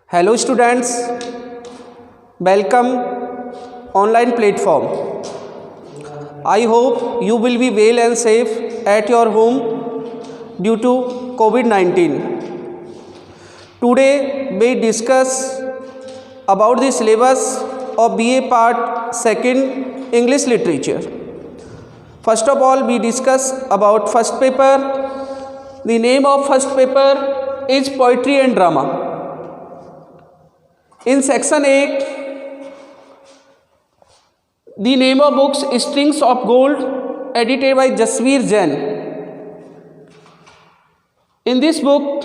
Hello students, welcome online platform. I hope you will be well and safe at your home due to COVID-19. Today we discuss about the syllabus of BA Part 2nd English Literature. First of all, we discuss about first paper. The name of first paper is Poetry and Drama. In section A, the name of books Strings of Gold, edited by Jasveer Jain. In this book,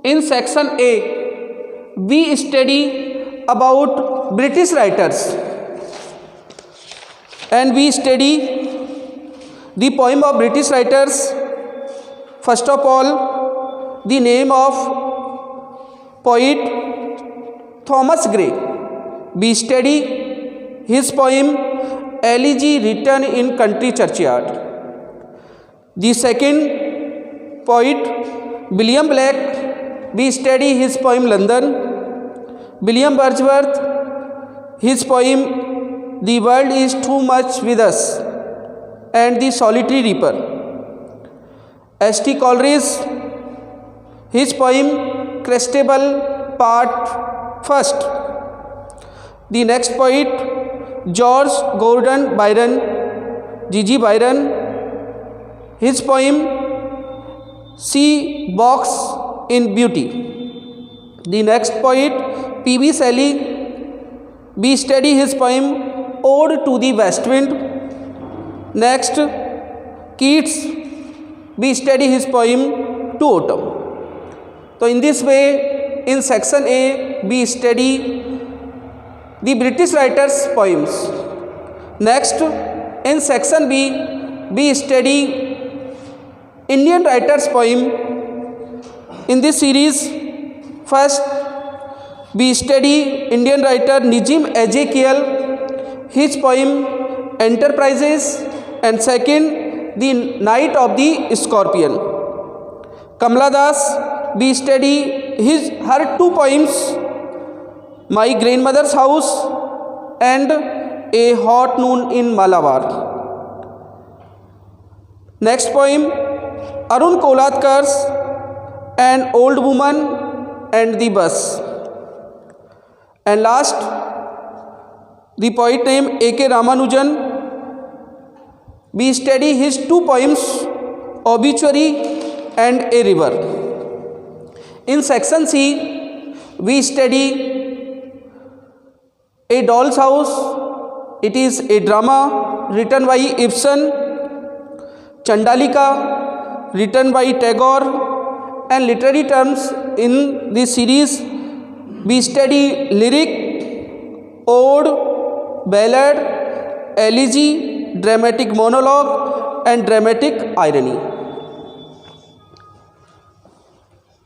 in section A, we study about British writers and we study the poem of British writers. First of all, the name of poet Thomas Gray. We study his poem Elegy written in Country Churchyard. The second poet William Blake. We study his poem London. William Wordsworth, his poem The World is Too Much With Us and The Solitary Reaper. S.T. Coleridge, his poem Christabel Part First. The next poet George Gordon Byron, G.G. Byron, his poem She Walks in Beauty. The next poet P.B. Shelley. We study his poem Ode to the West Wind. Next, Keats. We study his poem To Autumn. So in this way, in section A, we study the British writers' poems. Next, in section B, we study Indian writers' poem. In this series, first, we study Indian writer Nizam Ezekiel, his poem Enterprises, and second, The Night of the Scorpion. Kamala Das, we study her two poems, My Grandmother's House and A Hot Noon in Malabar. Next poem, Arun Kolatkar's An Old Woman and the Bus. And last, the poet named A.K. Ramanujan. We study his two poems, Obituary and A River. In section C, we study A Doll's House. It is a drama written by Ibsen. Chandalika, written by Tagore. And literary terms in this series, we study lyric, ode, ballad, elegy, dramatic monologue, and dramatic irony.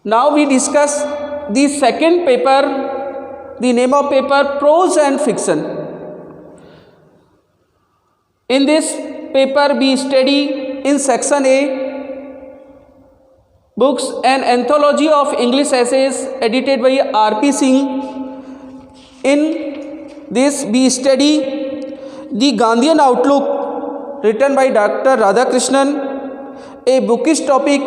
Now we discuss the second paper, the name of paper Prose and Fiction. In this paper we study in section A books An Anthology of English Essays edited by R.P. Singh. In this we study The Gandhian Outlook written by Dr. Radhakrishnan, a bookish topic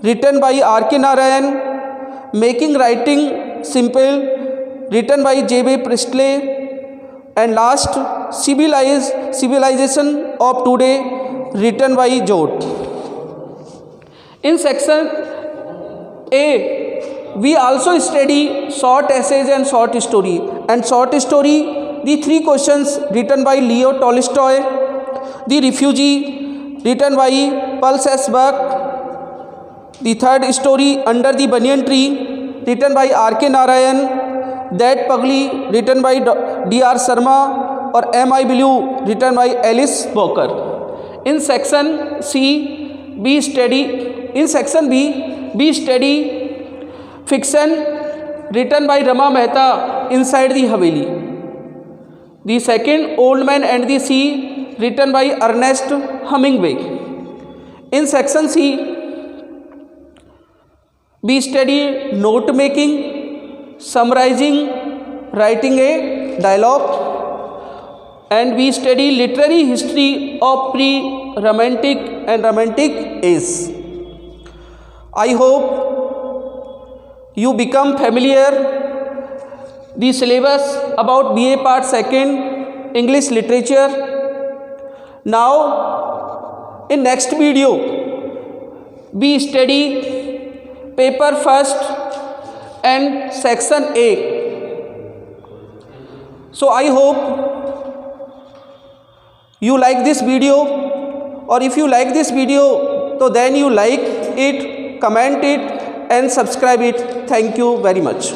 written by R.K. Narayan, Making Writing Simple written by J.B. Priestley, and last, Civilization of Today written by Joad. In section A, we also study short essays and short story. And short story, the three questions written by Leo Tolstoy, The Refugee written by Pulse S. Buck, the third story Under the Banyan Tree written by R.K. Narayan, That Pugly written by D.R. Sharma, or Am I Blue written by Alice Walker. In section C, we study fiction written by Rama Mehta, Inside the Haveli. The second, Old Man and the Sea written by Ernest Hemingway. In section C, we study note making summarizing, writing a dialogue, and we study literary history of pre-romantic and romantic age. I hope you become familiar the syllabus about BA Part 2nd English Literature. Now in next video we study paper first and section A. So I hope you like this video, or if you like this video, so then you like it, comment it and subscribe it. Thank you very much.